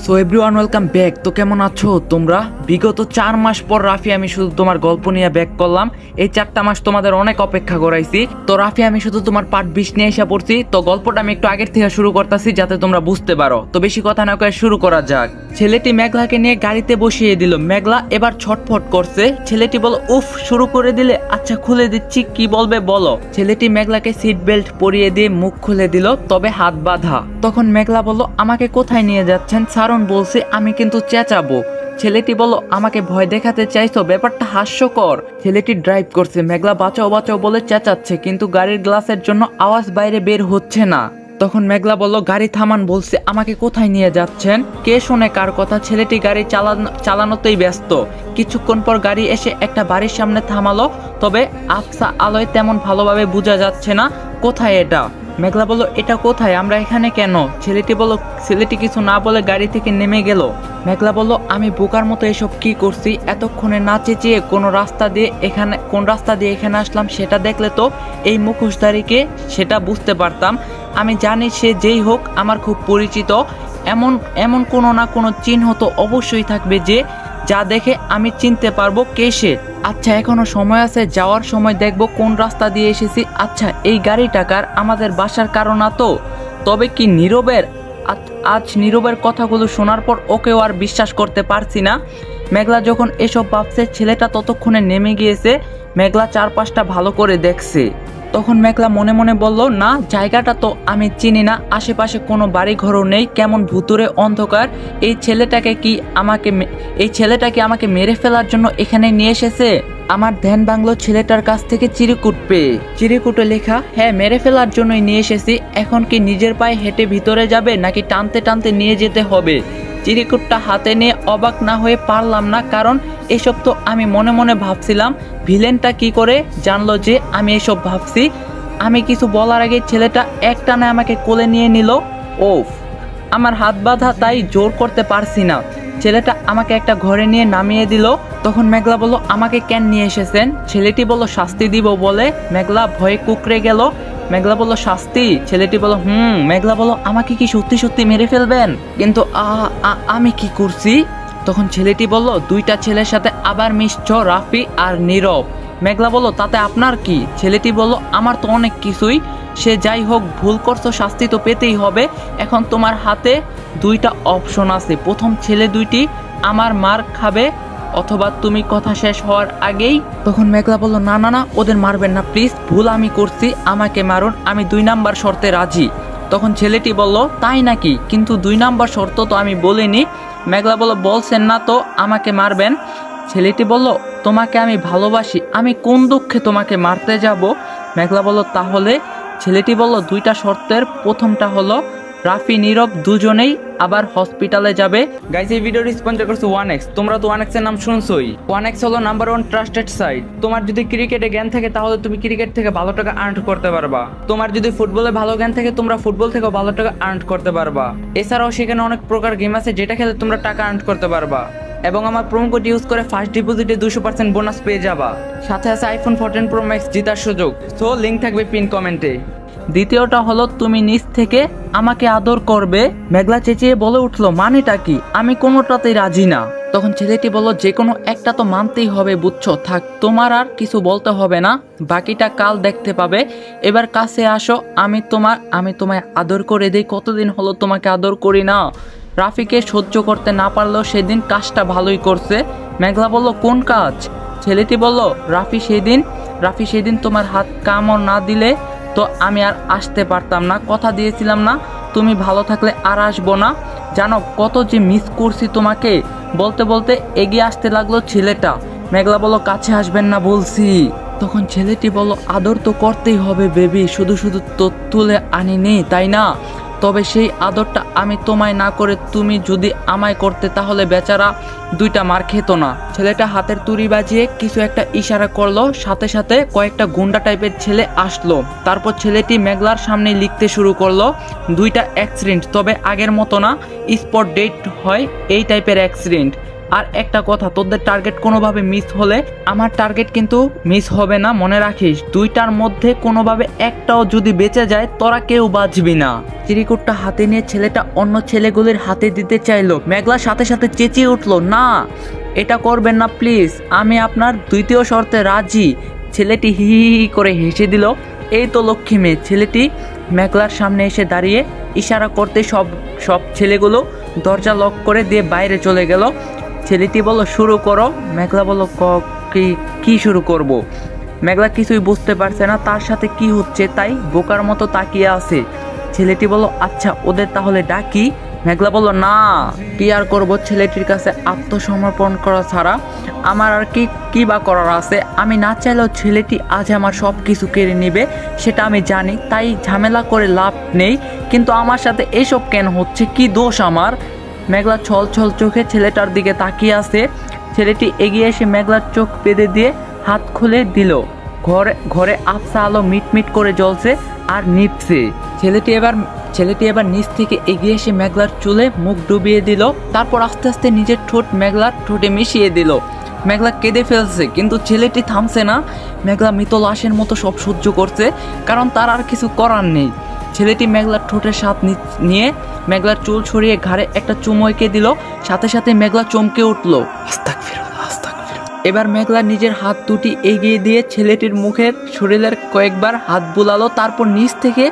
So everyone welcome back. তো কেমন আছো তোমরা? বিগত 4 মাস পর রাফি আমি শুধু তোমার গল্প নিয়ে ব্যাক করলাম। এই 4টা মাস তোমাদের অনেক অপেক্ষা করাইছি। তো রাফি আমি শুধু তোমার পার্ট 20 নিয়ে এসে পড়ছি। তো গল্পটা আমি একটু আগের থেকে শুরু করতেছি যাতে তোমরা বুঝতে পারো। তো বেশি কথা না কয়ে শুরু করা যাক। ছেলেটি মেঘলাকে নিয়ে গাড়িতে বসিয়ে দিল। মেঘলা এবার ছটফট করছে। ছেলেটি বলো উফ, শুরু করে দিলে? আচ্ছা খুলে দিচ্ছি, কি বলবে বলো। ছেলেটি মেঘলাকে সিট বেল্ট পরিয়ে দিয়ে মুখ খুলে দিল, তবে হাত বাঁধা। তখন মেঘলা বলল আমাকে কোথায় নিয়ে যাচ্ছেন? সারণ বলছে আমি কিন্তু চেঁচাবো। ছেলেটি বলল আমাকে ভয় দেখাতে চাইছো? ব্যাপারটা হাস্যকর। ছেলেটি ড্রাইভ করছে, মেঘলা বাঁচাও বাঁচাও বলে চেঁচাচ্ছে, কিন্তু গাড়ির গ্লাসের জন্য আওয়াজ বাইরে বের হচ্ছে না। তখন মেঘলা বলল গাড়ি থামান বলছে, আমাকে কোথায় নিয়ে যাচ্ছেন? কে শোনে কার কথা? ছেলেটি গাড়ি চালানোতেই ব্যস্ত। কিছুক্ষণ পর গাড়ি এসে একটা বাড়ির সামনে থামালো, তবে আবসা আলোয় তেমন ভালোভাবে বোঝা যাচ্ছে না কোথায় এটা। মেঘলা বলল এটা কোথায়, আমরা এখানে কেন? ছেলেটি কিছু না বলে গাড়ি থেকে নেমে গেল। মেঘলা বলল আমি বোকার মতো এসব কি করছি? এতক্ষণে না চেঁচিয়ে কোন রাস্তা দিয়ে এখানে আসলাম সেটা দেখলে তো এই মুখোশধারীকে সেটা বুঝতে পারতাম। আমি জানি সে যেই হোক আমার খুব পরিচিত। এমন কোনো না কোনো চিহ্ন তো অবশ্যই থাকবে যা দেখে আমি চিনতে পারবো কে সে। আচ্ছা এখনো সময় আছে, যাওয়ার সময় দেখবো কোন রাস্তা দিয়ে এসেছি। আচ্ছা এই গাড়িটা কার? আমাদের বাসার কারণ না তো? তবে কি নীরবের? আজ নীরবের কথাগুলো শোনার পর ওকেও আর বিশ্বাস করতে পারছি না। মেঘলা যখন এসব ভাবছে, ছেলেটা ততক্ষণে নেমে গিয়েছে। মেঘলা চারপাশটা ভালো করে দেখছে। তখন মেঘলা মনে মনে বলল না, জায়গাটা তো আমি চিনি না, আশেপাশে কোনো বাড়ি ঘরও নেই, কেমন ভুতুরে অন্ধকার। এই ছেলেটা কি আমাকে মেরে ফেলার জন্য এখানে নিয়ে এসেছে? আমার ধ্যান ভাঙলো ছেলেটার কাছ থেকে চিরকুট পেয়ে। চিরকুটে লেখা, হ্যাঁ মেরে ফেলার জন্যই নিয়ে এসেছি। এখন কি নিজের পায়ে হেঁটে ভিতরে যাবে নাকি টানতে টানতে নিয়ে যেতে হবে? চিরকুটটা হাতে নিয়ে অবাক না হয়ে পারলাম না, কারণ এসব তো আমি মনে মনে ভাবছিলাম। ভিলেনটা কি করে জানলো যে আমি এসব ভাবছি? আমি কিছু বলার আগে ছেলেটা একটানে আমাকে কোলে নিয়ে নিল। ওফ, আমার হাত বাঁধা, তাই জোর করতে পারছি না। ছেলেটা আমাকে একটা ঘরে নিয়ে নামিয়ে দিল। তখন মেঘলা বলল আমাকে কেন নিয়ে এসেছেন? ছেলেটি বলল শাস্তি দিব বলে। মেঘলা ভয়ে কুকড়ে গেল। মেঘলা বলল শাস্তি? ছেলেটি বলল মেঘলা বলল আমাকে কি সত্যি সত্যি মেরে ফেলবেন? কিন্তু আমি কি করছি? তখন ছেলেটি বলল দুইটা ছেলের সাথে আবার মিশছ, রাফি আর নীরব। মেঘলা বলল তাতে আপনার কি? ছেলেটি বলল আমার তো অনেক কিছুই। সে যাই হোক, ভুল করছো, শাস্তি তো পেতেই হবে। এখন তোমার হাতে দুইটা অপশন আছে। প্রথম ছেলে দুইটি আমার মার খাবে, অথবা তুমি কথা শেষ হওয়ার আগেই। তখন মেঘলা বলল না না না, ওদের মারবেন না প্লিজ, ভুল আমি করছি, আমাকে মারুন, আমি 2 নাম্বার শর্তে রাজি। তখন ছেলেটি বলল তাই নাকি? কিন্তু 2 নাম্বার শর্ত তো আমি বলিনি। মেঘলা বলল বলছেন না তো আমাকে মারবেন? ছেলেটি বলল তোমাকে আমি ভালোবাসি, আমি কোন দুঃখে তোমাকে মারতে যাব? মেঘলা বলল তাহলে? ছেলেটি বলল 2টা শর্তের প্রথমটা হলো রাফি নীরব দুজনেই আবার হসপিটালে যাবে। গাইস এই ভিডিওটি স্পন্সর করছে 1x। তোমরা তো 1x এর নাম শুনছোই। 1x হলো নাম্বার 1 ট্রাস্টেড সাইট। তোমার যদি ক্রিকেটে জ্ঞান থাকে তাহলে তুমি ক্রিকেট থেকে ভালো টাকা আর্ন করতে পারবা। তোমার যদি ফুটবলে ভালো জ্ঞান থাকে তোমরা ফুটবল থেকে ভালো টাকা আর্ন করতে পারবা। এছাড়াও সেখানে অনেক প্রকার গেম আছে যেটা খেলে তোমরা টাকা আর্ন করতে পারবা। এবং আমার প্রোমো কোড ইউজ করে ফার্স্ট ডিপোজিটে 200% বোনাস পেয়ে যাবা। সাথে আছে আইফোন 14 প্রো ম্যাক্স জেতার সুযোগ। সো লিংক থাকবে পিন কমেন্টে। দ্বিতীয়টা হলো তুমি নিজ থেকে আমাকে আদর করবে। মেঘলা চেঁচিয়ে বলে উঠলো মানেটা কি? আমি কোনোটাতেই রাজি না। তখন ছেলেটি বলল যে কোনো একটা তো মানতেই হবে, বুঝছো? থাক, তোমার আর কিছু বলতে হবে না, বাকিটা কাল দেখতে পাবে। এবার কাছে আসো, আমি তোমায় আদর করে দেই। কতদিন হলো তোমাকে আদর করি না। রাফিকে সহ্য করতে না পারলেও সেদিন কাজটা ভালোই করছে। মেঘলা বলল কোন কাজ? ছেলেটি বলল রাফি সেদিন তোমার হাত কামড় না দিলে তো আমি আর আসতে পারতাম না। কথা দিয়েছিলাম না তুমি ভালো থাকলে আর আসবো না। জানো কত যে মিস করছি তোমাকে। বলতে বলতে এগিয়ে আসতে লাগলো ছেলেটা। মেঘলা বলল কাছে আসবেন না বলছি। তখন ছেলেটি বলল আদর তো করতেই হবে বেবি, শুধু শুধু তো তুলে আনিনি তাই না? তবে সেই আদরটা আমি তোমায় না করে তুমি যদি আমায় করতে তাহলে বেচারা 2টা মার খেত না। ছেলেটা হাতের তুড়ি বাজিয়ে কিছু একটা ইশারা করলো, সাথে সাথে কয়েকটা গুন্ডা টাইপের ছেলে আসলো। তারপর ছেলেটি মেঘলার সামনে লিখতে শুরু করলো 2টা অ্যাক্সিডেন্ট, তবে আগের মতো না, স্পট ডেট হয় এই টাইপের অ্যাক্সিডেন্ট। আর একটা কথা, তোদের টার্গেট কোনোভাবে মিস হলে আমার টার্গেট কিন্তু মিস হবে না, মনে রাখিস। দুইটার মধ্যে কোনোভাবে একটাও যদি বেঁচে যায় তোরা কেউ বাঁচবি না। চিরিকুটটা হাতে নিয়ে ছেলেটা অন্য ছেলেগুলির হাতে দিতে চাইলো। মেঘলা সাথে সাথে চেঁচিয়ে উঠলো, না এটা করবেন না প্লিজ, আমি আপনার দ্বিতীয় শর্তে রাজি। ছেলেটি হি হি হি করে হেসে দিল। এই তো লক্ষ্মী মেয়ে। ছেলেটি মেঘলার সামনে এসে দাঁড়িয়ে ইশারা করতে সব ছেলেগুলো দরজা লক করে দিয়ে বাইরে চলে গেল। ছেলেটি বলল, শুরু করো। মেঘলা বলল, কি শুরু করব? মেঘলা কিছুই বুঝতে পারছে না তার সাথে কি হচ্ছে, তাই বোকার মতো তাকিয়ে আছে। ছেলেটি বলল, আচ্ছা ওদের তাহলে ডাকি। মেঘলা বলল, না, কি আর করব, ছেলেটির কাছে আত্মসমর্পণ করা ছাড়া আমার আর কি বা করার আছে। আমি না চাইলেও ছেলেটি আজ আমার সব কিছু কেড়ে নেবে, সেটা আমি জানি, তাই ঝামেলা করে লাভ নেই। কিন্তু আমার সাথে এসব কেন হচ্ছে, কি দোষ আমার? মেঘলা ছল ছল চোখে ছেলেটার দিকে তাকিয়ে আছে। ছেলেটি এগিয়ে এসে মেঘলার চোখ বেঁধে দিয়ে হাত খুলে দিল। ঘরে আফসা আলো মিটমিট করে জ্বলছে আর নিভছে। ছেলেটি এবার নিচ থেকে এগিয়ে এসে মেঘলার চুলে মুখ ডুবিয়ে দিল। তারপর আস্তে আস্তে নিজের ঠোঁট মেঘলার ঠোঁটে মিশিয়ে দিল। মেঘলা কেঁদে ফেলছে, কিন্তু ছেলেটি থামছে না। মেঘলা মৃত লাশের মতো সব সহ্য করছে, কারণ তার আর কিছু করার নেই। ছেলেটি মেঘলার ঠোঁটের স্বাদ নিয়ে মেঘলার চুল ছড়িয়ে ঘাড়ে একটা চুমো এঁকে দিল। সাথে সাথে মেঘলা চমকে উঠল। এবার মেঘলা নিজের হাত দুটি এগিয়ে দিয়ে ছেলেটির মুখের শরীরের কয়েকবার হাত বুলালো। তারপর নিচ থেকে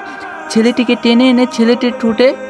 ছেলেটিকে টেনে এনে ছেলেটির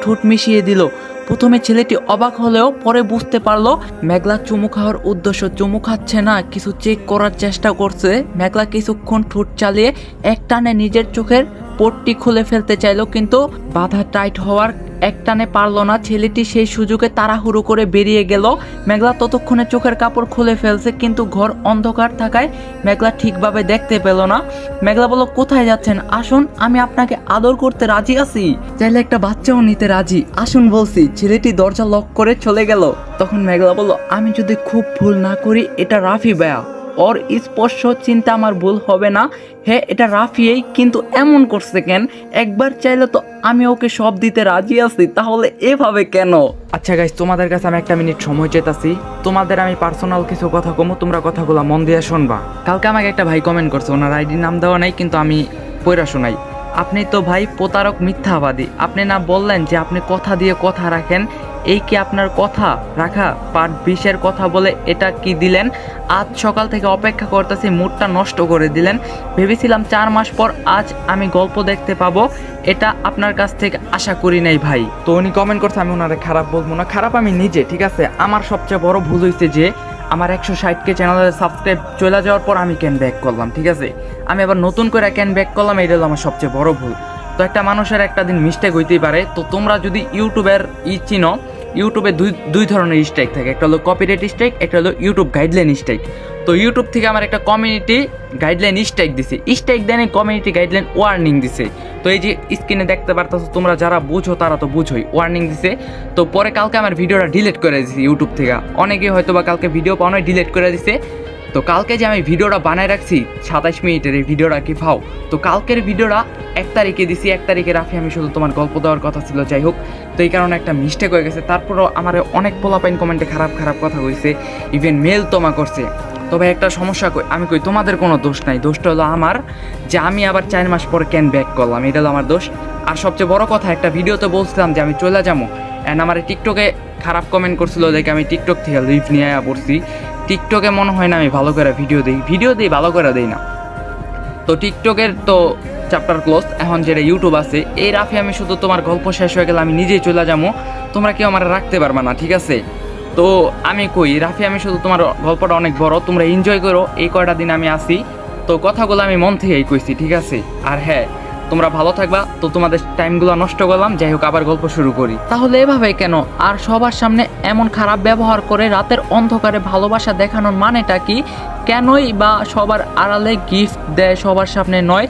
ঠোঁট মিশিয়ে দিল। প্রথমে ছেলেটি অবাক হলেও পরে বুঝতে পারলো মেঘলা চুমু খাওয়ার উদ্দেশ্য। চুমু খাচ্ছে না, কিছু চেক করার চেষ্টা করছে। মেঘলা কিছুক্ষণ ঠোঁট চালিয়ে একটানে নিজের চোখের পট্টি খুলে ফেলতে চাইলো, কিন্তু বাধা টাইট হওয়ার একটানে পারলো না। ছেলেটি সেই সুযোগে তাড়াহুড়ো করে বেরিয়ে গেল। মেঘলা ততক্ষণে চোখের কাপড় খুলে ফেলছে, কিন্তু ঘর অন্ধকার থাকায় মেঘলা ঠিকভাবে দেখতে পেল না। মেঘলা বলল, কোথায় যাচ্ছেন? আসুন, আমি আপনাকে আদর করতে রাজি আছি, চাইলে একটা বাচ্চাও নিতে রাজি, আসুন বলছি। ছেলেটি দরজা লক করে চলে গেল। তখন মেঘলা বলল, আমি যদি খুব ভুল না করি এটা রাফি ভাইয়া, ওর স্পর্শ চিন্তা আমার ভুল হবে না। হ্যাঁ, এটা রাফিয়েই, কিন্তু এমন করছে কেন? একবার চাইলে তো আমি ওকে সব দিতে রাজি আছি, তাহলে এভাবে কেন? আচ্ছা গাইস, তোমাদের কাছে আমি একটা মিনিট সময় চেতাছি। তোমাদের আমি পার্সোনাল কিছু কথা কমো, তোমরা কথাগুলো মন দিয়ে শুনবা। কালকে আমাকে একটা ভাই কমেন্ট করছে, ওনার আইডির নাম দেওয়া নাই, কিন্তু আমি পড়া শোনাই। আপনি তো ভাই প্রতারক, মিথ্যাবাদী। আপনি না বললেন যে আপনি কথা দিয়ে কথা রাখেন, এই কি আপনার কথা রাখা? পার্ট 20-এর কথা বলে এটা কি দিলেন? আজ সকাল থেকে অপেক্ষা করতেছি, মুডটা নষ্ট করে দিলেন। ভেবেছিলাম 4 মাস পর আজ আমি গল্প দেখতে পাবো, এটা আপনার কাছ থেকে আশা করি নাই ভাই। তো উনি কমেন্ট করছে, আমি ওনারে খারাপ বলবো না, খারাপ আমি নিজে, ঠিক আছে? আমার সবচেয়ে বড় ভুল হয়েছে যে আমার 160K চ্যানেলের সাবস্ক্রাইব চলে যাওয়ার পর আমি ক্যান ব্যাক করলাম, ঠিক আছে? আমি আবার নতুন করে ক্যান ব্যাক করলাম, এটা হলো আমার সবচেয়ে বড় ভুল। তো একটা মানুষের একটা দিন মিস্টেক হইতেই পারে। তো তোমরা যদি ইউটিউবের চিনো, ইউটিউবে দুই ধরনের স্ট্রাইক থাকে, একটা হলো কপিরাইট স্ট্রাইক, একটা হলো ইউটিউব গাইডলাইন স্ট্রাইক। তো ইউটিউব থেকে আমার একটা কমিউনিটি গাইডলাইন স্ট্রাইক দিছে, স্ট্রাইক দেন কমিউনিটি গাইডলাইন ওয়ার্নিং দিছে। তো এই যে স্ক্রিনে দেখতে পারতেছো, তোমরা যারা বুঝো তারা তো বুঝোই, ওয়ার্নিং দিছে। তো পরে কালকে আমার ভিডিওটা ডিলিট করে দিছে ইউটিউব থেকে। অনেকে হয়তো বা কালকে ভিডিও পাওয়া নয়, ডিলিট করে দিছে। তো কালকে যে আমি ভিডিওটা বানায় রাখছি 27 মিনিটের, এই ভিডিওটা কি পাও? তো কালকের ভিডিওটা 1 তারিখে দিছি, 1 তারিখে রাফি আমি শুধু তোমার গল্প দেওয়ার কথা ছিল, যাই হোক। তো এই কারণে একটা মিস্টেক হয়ে গেছে। তারপরও আমার অনেক পোলাপাইন কমেন্টে খারাপ খারাপ কথা কইছে, ইভেন মেল তোমা করছে। তবে একটা সমস্যা আমি কই, তোমাদের কোনো দোষ নাই, দোষটা হলো আমার, যে আমি আবার 4 মাস পরে ক্যান ব্যাক করলাম, এটা হলো আমার দোষ। আর সবচেয়ে বড় কথা, একটা ভিডিওতে বলছিলাম যে আমি চলে যাবো, অ্যান্ড আমার টিকটকে খারাপ কমেন্ট করছিল, দেখে আমি টিকটক থেকে লিভ নিয়ে পড়ছি। টিকটকে মনে হয় না আমি ভালো করে ভিডিও দিই, ভালো করে দিই না। তো টিকটকের তো চ্যাপ্টার ক্লোজ, এখন যেটা ইউটিউব আছে, এই রাফি আমি শুধু তোমার গল্প শেষ হয়ে গেলে আমি নিজেই চলে যাবো, তোমরা কেউ আমার রাখতে পারবে না, ঠিক আছে? তো আমি কই, রাফি আমি শুধু তোমার গল্পটা অনেক বড়, তোমরা এনজয় করো, এই কয়টা দিন আমি আসি। তো কথাগুলো আমি মন থেকেই কইছি, ঠিক আছে? আর হ্যাঁ, তোমরা ভালো থাকবা। তো তোমাদের টাইমগুলো নষ্ট করলাম, যাই হোক, আবার গল্প শুরু করি। তাহলে এভাবে কেন? আর সবার সামনে এমন খারাপ ব্যবহার করে রাতের অন্ধকারে ভালোবাসা দেখানোর মানেটা কি? কেনই বা সবার আড়ালে গিফট দেয়, সবার সামনে নয়?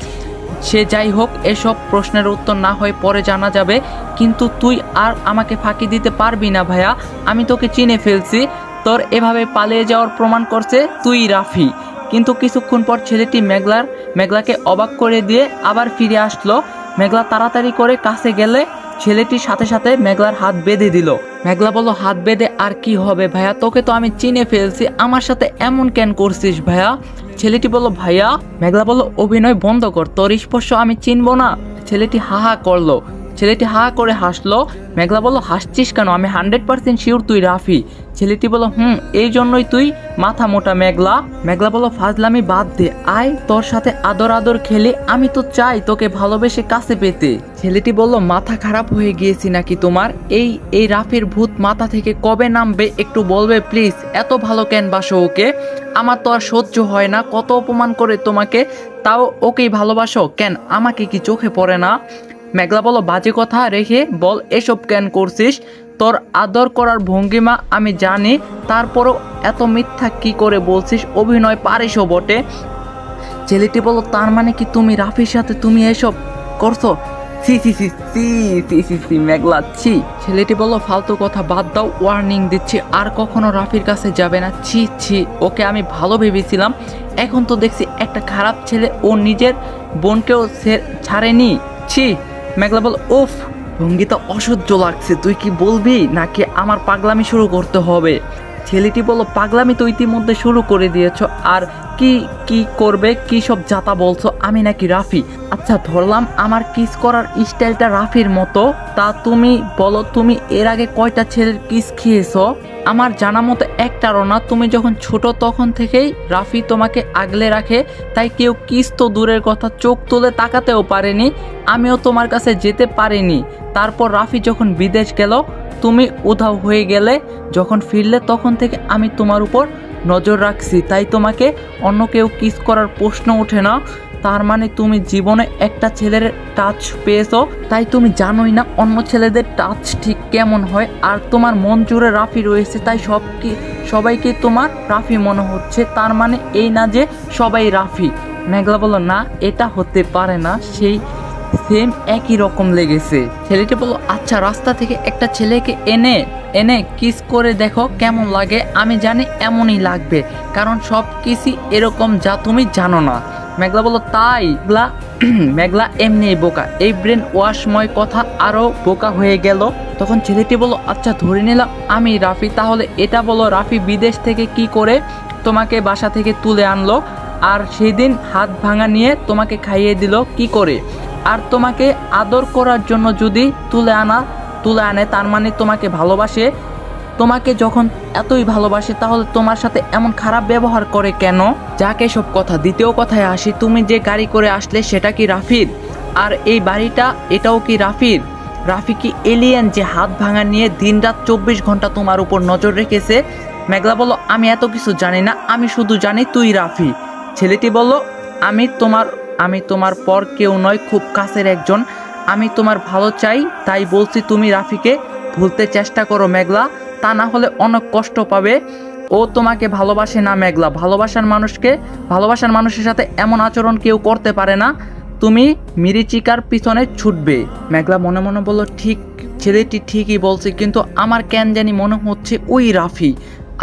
সে যাই হোক, এসব প্রশ্নের উত্তর না হয় পরে জানা যাবে, কিন্তু তুই আর আমাকে ফাঁকি দিতে পারবি না ভাইয়া। আমি তোকে চিনে ফেলছি, তোর এভাবে পালিয়ে যাওয়ার প্রমাণ করছে তুই রাফি। কিন্তু কিছুক্ষণ পর ছেলেটি মেঘলাকে অবাক করে দিয়ে আবার ফিরে আসলো। মেঘলা তাড়াতাড়ি করে কাছে গেলে ছেলেটির সাথে সাথে মেঘলার হাত বেঁধে দিল। মেঘলা বলল, হাত বেঁধে আর কি হবে ভাইয়া, তোকে তো আমি চিনে ফেলছি, আমার সাথে এমন কেন করছিস ভাইয়া? ছেলেটি বলল, ভাইয়া। মেঘলা বলল, অভিনয় বন্ধ কর, তোর স্পর্শ আমি চিনবো না? ছেলেটি হা হা করলো। ছেলেটি হা করে হাসলো। মেঘলা বলল, হাসছিস কেন? আমি 100% শিওর তুই রাফি। ছেলেটি বলল, এই জন্যই তুই মাথা মোটা মেঘলা। মেঘলা বলল, ফাজলামি বাদ দে, আয় তোর সাথে আদর আদর খেলে, আমি তো চাই তোকে ভালোবেসে কাছে পেতে। ছেলেটি বলল, মাথা খারাপ হয়ে গিয়েছি নাকি তোমার? এই রাফির ভূত মাথা থেকে কবে নামবে একটু বলবে প্লিজ? এত ভালো কেন বাসো ওকে? আমার তো আর সহ্য হয় না, কত অপমান করে তোমাকে, তাও ওকেই ভালোবাসো কেন? আমাকে কি চোখে পড়ে না? মেঘলা বলল, বাজে কথা রেখে বল, এসব কেন করছিস? তোর আদর করার ভঙ্গিমা আমি জানি, তারপরও এত মিথ্যা কি করে বলছিস? অভিনয় পারিসও বটে। ছেলেটি বলল, তার মানে কি তুমি রাফির সাথে তুমি এসব করছো? সি সি সি সি সি সি সি মেঘলা, ছি। ছেলেটি বলল, ফালতু কথা বাদ দাও, ওয়ার্নিং দিচ্ছি, আর কখনো রাফির কাছে যাবে না। ছি ছি, ওকে আমি ভালো ভেবেছিলাম, এখন তো দেখছি একটা খারাপ ছেলে, ও নিজের বোনকেও ছাড়েনি। ছি। মেঘলা বল, উফ, ভঙ্গিটা অসহ্য লাগছে, তুই কি বলবি নাকি আমার পাগলামি শুরু করতে হবে? ছেলেটি বলল, পাগলামি তো ইতিমধ্যে শুরু করে দিয়েছো, আর কি কি করবে? কি সব জাতা বলছো? আমি নাকি রাফি? আচ্ছা ধরলাম আমার কিস করার স্টাইলটা রাফির মতো, তা তুমি বলো, তুমি এর আগে কয়টা ছেলের কিস খেয়েছো? আমার জানা মতো একটারও না। তুমি যখন ছোট তখন থেকেই রাফি তোমাকে আগলে রাখে, তাই কেউ কিস তো দূরের কথা, চোখ তুলে তাকাতেও পারেনি, আমিও তোমার কাছে যেতে পারিনি। তারপর রাফি যখন বিদেশ গেল, তুমি উধাও হয়ে গেলে, যখন ফিরলে তখন থেকে আমি তোমার উপর নজর রাখছি, তাই তোমাকে অন্য কেউ কিস করার প্রশ্ন ওঠে না। তার মানে তুমি জীবনে একটা ছেলের টাচ পেয়েছো, তাই তুমি জানোই না অন্য ছেলেদের টাচ ঠিক কেমন হয়, আর তোমার মন জুড়ে রাফি রয়েছে, তাই সবাইকে তোমার রাফি মনে হচ্ছে। তার মানে এই না যে সবাই রাফি। মেঘলা বলল, না এটা হতে পারে না, সেই সেম একই রকম লেগেছে। ছেলেটি বলল, আচ্ছা রাস্তা থেকে একটা ছেলেকে এনে কিস করে দেখো কেমন লাগে, আমি জানি এমনই লাগবে, কারণ সব কিসই এরকম যা তুমি জানো না। মেঘলা বলল, তাই? মেঘলা এমনি বোকা, এই ব্রেন ওয়াশময় কথা আরো বোকা হয়ে গেল। তখন ছেলেটি বলল, আচ্ছা ধরে নিলাম আমি রাফি, তাহলে এটা বলো রাফি বিদেশ থেকে কি করে তোমাকে বাসা থেকে তুলে আনলো, আর সেই দিন হাত ভাঙা নিয়ে তোমাকে খাইয়ে দিল কি করে? আর তোমাকে আদর করার জন্য যদি তুলে আনে, তার মানে তোমাকে ভালোবাসে। তোমাকে যখন এতই ভালোবাসে, তাহলে তোমার সাথে এমন খারাপ ব্যবহার করে কেন? যাকে সব কথা, দ্বিতীয় কথায় আসি, তুমি যে গাড়ি করে আসলে সেটা কি রাফির? আর এই বাড়িটা এটাও কি রাফির? রাফি কি এলিয়েন যে হাত ভাঙা নিয়ে দিনরাত 24 ঘন্টা তোমার উপর নজর রেখেছে? মেঘলা বলল, আমি এত কিছু জানি না, আমি শুধু জানি তুই রাফি। ছেলেটি বলল, আমি তোমার পর কেউ নয়, খুব কাছের একজন, আমি তোমার ভালো চাই, তাই বলছি তুমি রাফিকে ভুলতে চেষ্টা করো মেঘলা, তা না হলে অনেক কষ্ট পাবে। ও তোমাকে ভালোবাসে না মেঘলা, ভালোবাসার মানুষের সাথে এমন আচরণ কেউ করতে পারে না, তুমি মিরিচিকার পিছনে ছুটবে। মেঘলা মনে মনে বলল, ঠিক, ছেলেটি ঠিকই বলছে, কিন্তু আমার কেন জানি মনে হচ্ছে ওই রাফি।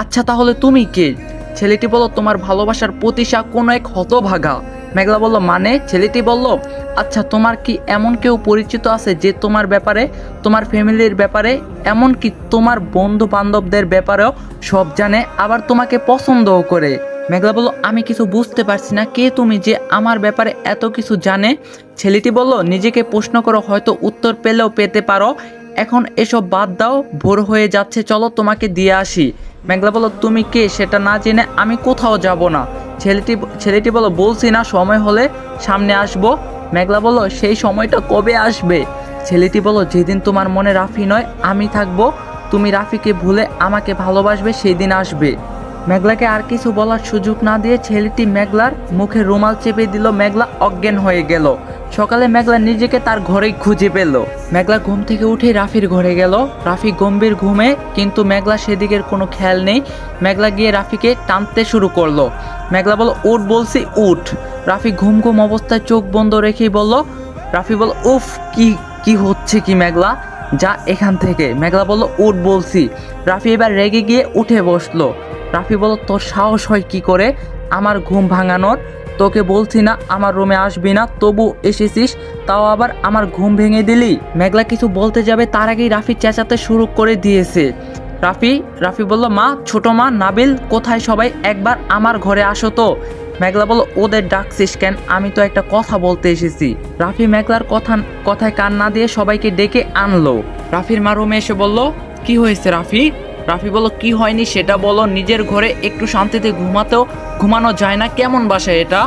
আচ্ছা তাহলে তুমি কে? ছেলেটি বলল, তোমার ভালোবাসার প্রতিশা কোনো এক হতভাগা। মেঘলা বলল, মানে? ছেলেটি বলল, আচ্ছা তোমার কি এমন কেউ পরিচিত আছে যে তোমার ব্যাপারে, তোমার ফ্যামিলির ব্যাপারে, এমন কি তোমার বন্ধু বান্ধবদের ব্যাপারেও সব জানে, আবার তোমাকে পছন্দও করে? মেঘলা বলল, আমি কিছু বুঝতে পারছি না, কে তুমি যে আমার ব্যাপারে এত কিছু জানে? ছেলেটি বলল, নিজেকে প্রশ্ন করো, হয়তো উত্তর পেলেও পেতে পারো, এখন এসব বাদ দাও, ভোর হয়ে যাচ্ছে, চলো তোমাকে দিয়ে আসি। মেঘলা বলল, তুমি কে সেটা না জেনে আমি কোথাও যাব না। ছেলেটি বলল, বলছি না সময় হলে সামনে আসবো। মেঘলা বলল, সেই সময়টা কবে আসবে? ছেলেটি বলল, যেদিন তোমার মনে রাফি নয় আমি থাকবো, তুমি রাফিকে ভুলে আমাকে ভালোবাসবে, সেই দিন আসবে। মেঘলাকে আর কিছু বলার সুযোগ না দিয়ে ছেলেটি মেঘলার মুখে রুমাল চেপে দিল। মেঘলা অজ্ঞান হয়ে গেল। সকালে মেঘলা নিজেকে তার ঘরেই খুঁজে পেল। মেঘলা ঘুম থেকে উঠে রাফির ঘরে গেল। রাফি গম্ভীর ঘুমে, কিন্তু মেঘলা সেদিকের কোনো খেয়াল নেই। মেঘলা গিয়ে রাফিকে টানতে শুরু করলো। মেঘলা বলল, উঠ বলছি, উঠ। রাফি ঘুম অবস্থায় চোখ বন্ধ রেখেই বলল। রাফি বলল, উফ, কি হচ্ছে কি মেঘলা, যা এখান থেকে। মেঘলা বলল, উঠ বলছি। রাফি এবার রেগে গিয়ে উঠে বসলো। রাফি বলল, তোর সাহস হয় কি করে আমার ঘুম ভাঙানোর? তোকে বলছি না আমার রুমে আসবি না, তবু এসেছিস, তাও আবার আমার ঘুম ভেঙে দিলি। মেঘলা কিছু বলতে যাবে তার আগেই রাফি চেঁচাতে শুরু করে দিয়েছে। রাফি বলল, মা, ছোট মা, নাবিল কোথায় সবাই, একবার আমার ঘরে আসো তো। মেঘলা বলল, ওদের ডাকছিস কেন, আমি তো একটা কথা বলতে এসেছি। রাফি মেঘলার কথায় কান না দিয়ে সবাইকে ডেকে আনলো। রাফির মা রুমে এসে বলল, কি হয়েছে রাফি? রাফি বলল, কি হয়নি সেটা বলো, নিজের ঘরে একটু শান্তিতে ঘুমানো যায় না, কেমন বাসা এটা?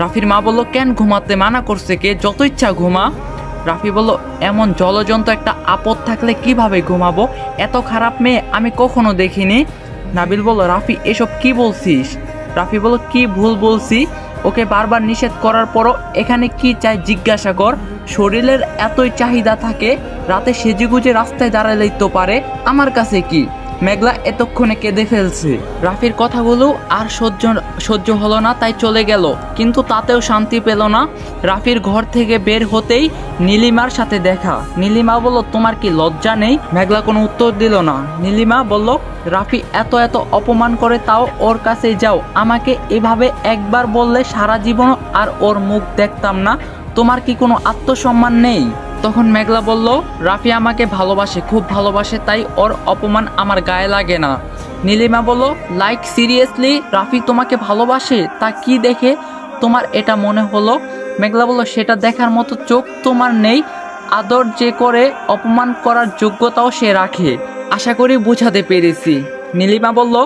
রাফির মা বলল, কেন ঘুমাতে মানা করছে কে, যত ইচ্ছা ঘুমা। রাফি বলল, এমন জলজন্ত একটা আপদ থাকলে কিভাবে ঘুমাবো, এত খারাপ মেয়ে আমি কখনো দেখিনি। নাবিল বলল, রাফি এসব কি বলছিস? রাফি বলল, কি ভুল বলছি? ওকে বারবার নিষেধ করার পরও এখানে কি চাই জিজ্ঞাসা কর। শরীরের এতই চাহিদা থাকে, রাতে সেজেগুজে রাস্তায় দাঁড়ালেই তো পারে, আমার কাছে কি? মেঘলা এতক্ষণে কেঁদে ফেলছে। রাফির কথাগুলো আর সহ্য হলো না, তাই চলে গেল। কিন্তু তাতেও শান্তি পেল না। রাফির ঘর থেকে বের হতেই নীলিমার সাথে দেখা। নীলিমা বলল, তোমার কি লজ্জা নেই? মেঘলা কোনো উত্তর দিল না। নীলিমা বলল, রাফি এত অপমান করে তাও ওর কাছে যাও, আমাকে এভাবে একবার বললে সারা জীবন আর ওর মুখ দেখতাম না, তোমার কি কোনো আত্মসম্মান নেই? তখন মেঘলা বলল, রাফি আমাকে ভালোবাসে, খুব ভালোবাসে, তাই ওর অপমান আমার গায়ে লাগে না। নীলিমা বলল, লাইক সিরিয়াসলি রাফি তোমাকে ভালোবাসে? তা কি দেখে তোমার এটা মনে হলো? মেঘলা বলল, সেটা দেখার মতো চোখ তোমার নেই, আদর যে করে অপমান করার যোগ্যতাও সে রাখে, আশা করি বুঝাতে পেরেছি। নীলিমা বলল,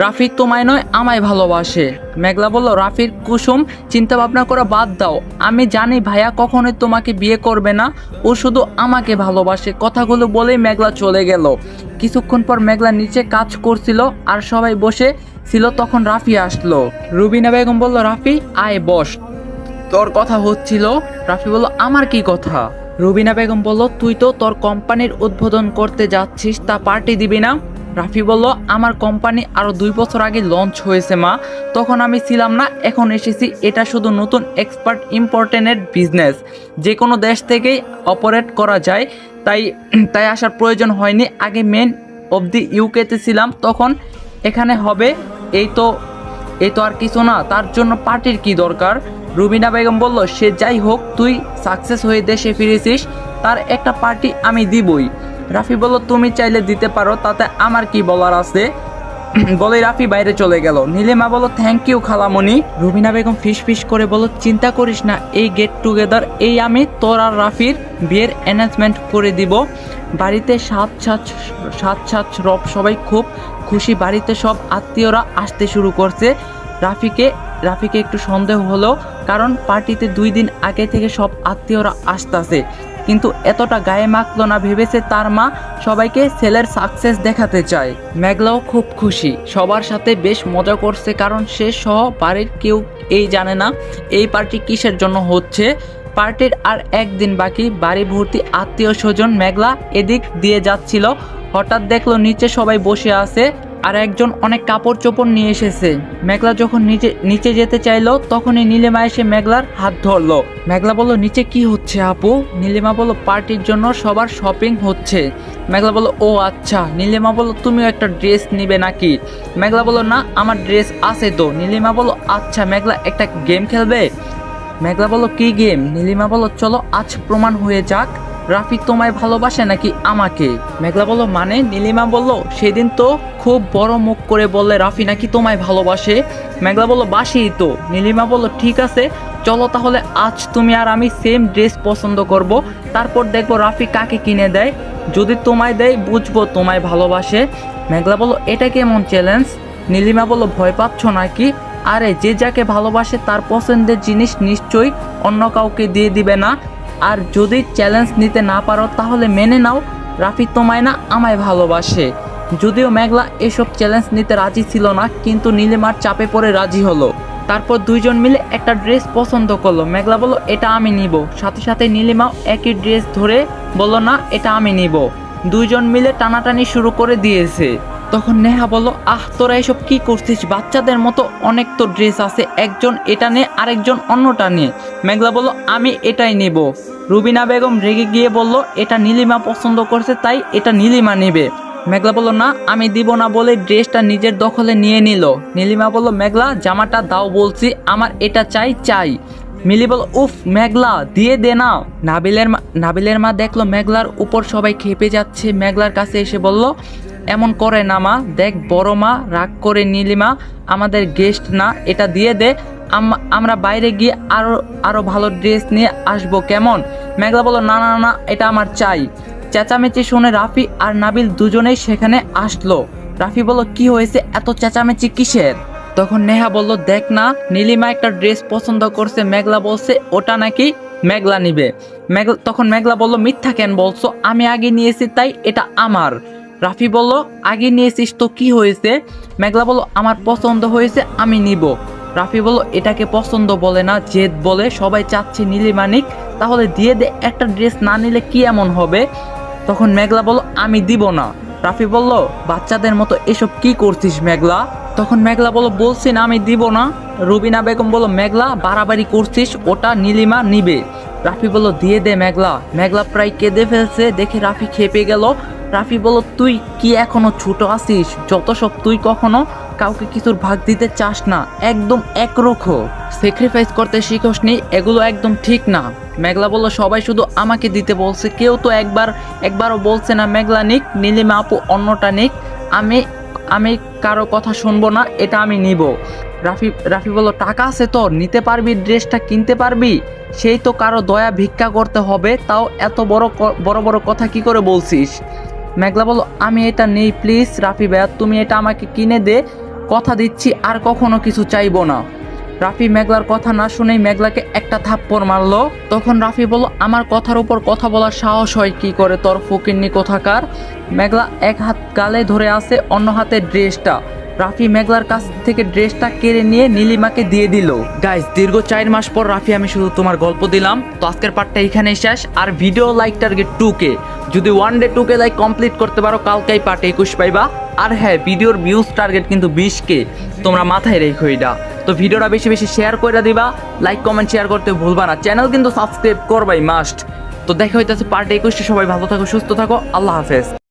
রাফি তোমায় নয় আমায় ভালোবাসে। মেঘলা বলল, রাফির কুসুম চিন্তা ভাবনা করা বাদ দাও, আমি জানি ভাইয়া কখনোই তোমাকে বিয়ে করবে না, ও শুধু আমাকে ভালোবাসে। কথাগুলো বলেই মেঘলা চলে গেল। কিছুক্ষণ পর মেঘলা নিচে কাজ করছিল আর সবাই বসে ছিল, তখন রাফি আসলো। রুবিনা বেগম বলল, রাফি আয় বস, তোর কথা হচ্ছিল। রাফি বলল, আমার কি কথা? রুবিনা বেগম বলল, তুই তো তোর কোম্পানির উদ্বোধন করতে যাচ্ছিস, তা পার্টি দিবি না? রাফি বলল, আমার কোম্পানি আরো 2 বছর আগে লঞ্চ হয়েছে মা, তখন আমি ছিলাম না, এখন এসেছি। এটা শুধু নতুন এক্সপার্ট ইম্পোর্টের বিজনেস, যে কোনো দেশ থেকেই অপারেট করা যায়, তাই আসার প্রয়োজন হয়নি। আগে মেন অব দি ইউকেতে ছিলাম, তখন এখানে হবে। এই তো আর কিছু না, তার জন্য পার্টির কি দরকার? রুবিনা বেগম বলল, সে যাই হোক, তুই সাকসেস হয়ে দেশে ফিরেছিস, তার একটা পার্টি আমি দিবই। রাফি বলল, তুমি চাইলে দিতে পারো, তাতে আমার কি বলার আছে? বলে রাফি বাইরে চলে গেল। নীলিমা বলল, থ্যাংক ইউ খালামণি। রুবিনা বেগম ফিস করে বলল, চিন্তা করিস না, এই গেট টুগেদার এই আমি তোর আর রাফির বিয়ের অ্যানাউন্সমেন্ট করে দিব। বাড়িতে সাত রব সবাই খুব খুশি, বাড়িতে সব আত্মীয়রা আসতে শুরু করছে। রাফিকে একটু সন্দেহ হলো, কারণ পার্টিতে 2 দিন আগে থেকে সব আত্মীয়রা আসতেছে, কিন্তু এতটা গায়ে মাখলো না, ভেবেছে তার মা সবাইকে ছেলের সাকসেস দেখাতে চায়। মেঘলাও খুব খুশি, সবার সাথে বেশ মজা করছে, কারণ সে সহ বাড়ির কেউ এই জানে না এই পার্টি কিসের জন্য হচ্ছে। পার্টির আর 1 দিন বাকি, বাড়ি ভর্তি আত্মীয় স্বজন। মেঘলা এদিক দিয়ে যাচ্ছিল, হঠাৎ দেখলো নিচে সবাই বসে আছে আর একজন অনেক কাপড় চোপড় নিয়ে এসেছে। মেঘলা যখন নিচে যেতে চাইলো, তখনই নীলিমা এসে মেঘলার হাত ধরলো। মেঘলা বলল, নিচে কি হচ্ছে আপু? নীলিমা বলল, পার্টির জন্য সবার শপিং হচ্ছে। মেঘলা বলল, ও আচ্ছা। নীলিমা বলল, তুমিও একটা ড্রেস নিবে নাকি? মেঘলা বলল, না, আমার ড্রেস আছে তো। নীলিমা বলল, আচ্ছা। মেঘলা, একটা গেম খেলবে? মেঘলা বলল, কি গেম? নীলিমা বলল, চলো আজ প্রমাণ হয়ে যাক রাফি তোমায় ভালোবাসে নাকি আমাকে। মেঘলা বলল, মানে? নীলিমা বলল, সেদিন তো খুব বড় মুখ করে বললে রাফি নাকি তোমায় ভালোবাসে। মেঘলা বলল, বাসিই তো। নীলিমা বলল, ঠিক আছে, চলো তাহলে আজ তুমি আর আমি সেম ড্রেস পছন্দ করব, তারপর দেখবো রাফি কাকে কিনে দেয়। যদি তোমায় দেয় বুঝবো তোমায় ভালোবাসে। মেঘলা বলল, এটা কেমন চ্যালেঞ্জ? নীলিমা বলল, ভয় পাচ্ছ নাকি? আরে, যে যাকে ভালোবাসে তার পছন্দের জিনিস নিশ্চয়ই অন্য কাউকে দিয়ে দিবে না। আর যদি চ্যালেঞ্জ নিতে না পারো তাহলে মেনে নাও রাফি তোমায় না আমায় ভালোবাসে। যদিও মেঘলা এসব চ্যালেঞ্জ নিতে রাজি ছিল না, কিন্তু নীলিমার চাপে পড়ে রাজি হলো। তারপর 2 জন মিলে একটা ড্রেস পছন্দ করলো। মেঘলা বলল, এটা আমি নিব। সাথে সাথে নীলিমাও একই ড্রেস ধরে বলল, না, এটা আমি নিব। 2 জন মিলে টানাটানি শুরু করে দিয়েছে। তখন নেহা বলল, আহ, তোরা এসব কি করছিস? বাচ্চাদের মতো অনেক তো ড্রেস আছে, একজন এটা নে আরেকজন অন্যটা নে। মেঘলা বলল, আমি এটাই নেব। রুবিনা বেগম রেগে গিয়ে বলল, এটা নীলিমা পছন্দ করছে, তাই এটা নীলিমা নেবে। মেঘলা বলল, না, আমি দিব না বলে ড্রেসটা নিজের দখলে নিয়ে নিল। নীলিমা বলল, মেঘলা, জামাটা দাও বলছি, আমার এটা চাই। মিলি বলল, উফ মেঘলা দিয়ে দে না। নাবিলের মা দেখলো মেঘলার উপর সবাই খেপে যাচ্ছে। মেঘলার কাছে এসে বলল, এমন করে না মা, দেখ বড় মা রাগ করে, নীলিমা আমাদের গেস্ট না, এটা দিয়ে দে, আমরা বাইরে গিয়ে আরো ভালো ড্রেস নিয়ে আসবো কেমন। মেঘলা বলল, না না না, এটা আমার চাই। চেঁচামেচি শুনে রাফি আর নাবিল দুজনেই সেখানে আসলো। রাফি বলল, কি হয়েছে, এত চেঁচামেচি কিসের? তখন নেহা বলল, দেখ না, নীলিমা একটা ড্রেস পছন্দ করছে, মেঘলা বলছে ওটা নাকি মেঘলা নিবে। তখন মেঘলা বলল, মিথ্যা কেন বলছো, আমি আগে নিয়েছি তাই এটা আমার। রাফি বলল, আগে নিয়েছিস তো কি হয়েছে? মেঘলা বলল, আমার পছন্দ হয়েছে, আমি নিব। রাফি বলল, এটাকে পছন্দ বলে না, জেদ বলে, সবাই চাচ্ছে নীলিমা নিক, তাহলে দিয়ে দে, একটা ড্রেস না নিলে কি এমন হবে? তখন মেঘলা বলল, আমি দিব না। রাফি বলল, বাচ্চাদের মতো এসব কি করছিস মেঘলা? তখন মেঘলা বলছি না আমি দিব না। রুবিনা বেগম বলল, মেঘলা বাড়াবাড়ি করছিস, ওটা নীলিমা নিবে। রাফি বলল, দিয়ে দে মেঘলা। মেঘলা প্রায় কেঁদে ফেলছে দেখে রাফি খেপে গেল। রাফি বলল, তুই কি এখনো ছোট আছিস? যত সব, তুই কখনো কাউকে কিছুর ভাগ দিতে চাস না, একদম একরোখো, স্যাক্রিফাইস করতে শিখসনি, এগুলো একদম ঠিক না। মেঘলা বলল, সবাই শুধু আমাকে দিতে বলছে, কেউ তো একবারও বলছে না মেঘলা নিক, নীলিমা আপু অন্যটা নিক। আমি কারো কথা শুনবো না, এটা আমি নিব। রাফি বলল, টাকা আছে তোর, নিতে পারবি, ড্রেসটা কিনতে পারবি, সেই তো কারো দয়া ভিক্ষা করতে হবে, তাও এত বড় বড় কথা কি করে বলছিস? মেঘলা বলল, আমি এটা নেই প্লিজ রাফি ভাইয়া, তুমি এটা আমাকে কিনে দে, কথা দিচ্ছি আর কখনো কিছু চাইবো না। রাফি মেঘলার কথা না শুনেই মেঘলাকে একটা থাপ্পড় মারলো। তখন রাফি বলল, আমার কথার উপর কথা বলার সাহস হয় কি করে তোর, ফকিন্নি কোথাকার। মেঘলা এক হাত গালে ধরে আছে, অন্য হাতে ড্রেসটা। রাফি মেঘলার কাছ থেকে ড্রেসটা কেড়ে নিয়ে নীলিমাকে দিয়ে দিল। গাইস, দীর্ঘ 4 মাস পর রাফি আমি শুধু তোমার গল্প দিলাম। তো আজকের পার্টটা এখানেই শেষ। আর ভিডিও লাইক টার্গেট 2K, যদি 1 ডে 2K লাইক কমপ্লিট করতে পারো, কালকেই পার্ট 21 পাইবা। আর হ্যাঁ, ভিডিওর ভিউজ টার্গেট কিন্তু 20K, তোমরা মাথায় রেখো এটা। তো ভিডিওটা বেশি বেশি শেয়ার করে দিবা, লাইক কমেন্ট শেয়ার করতে ভুলবা না, চ্যানেল কিন্তু সাবস্ক্রাইব করবাই মাস্ট। তো দেখা হইতেছে পার্ট 21। সবাই ভালো থাকো, সুস্থ থাকো, আল্লাহ হাফেজ।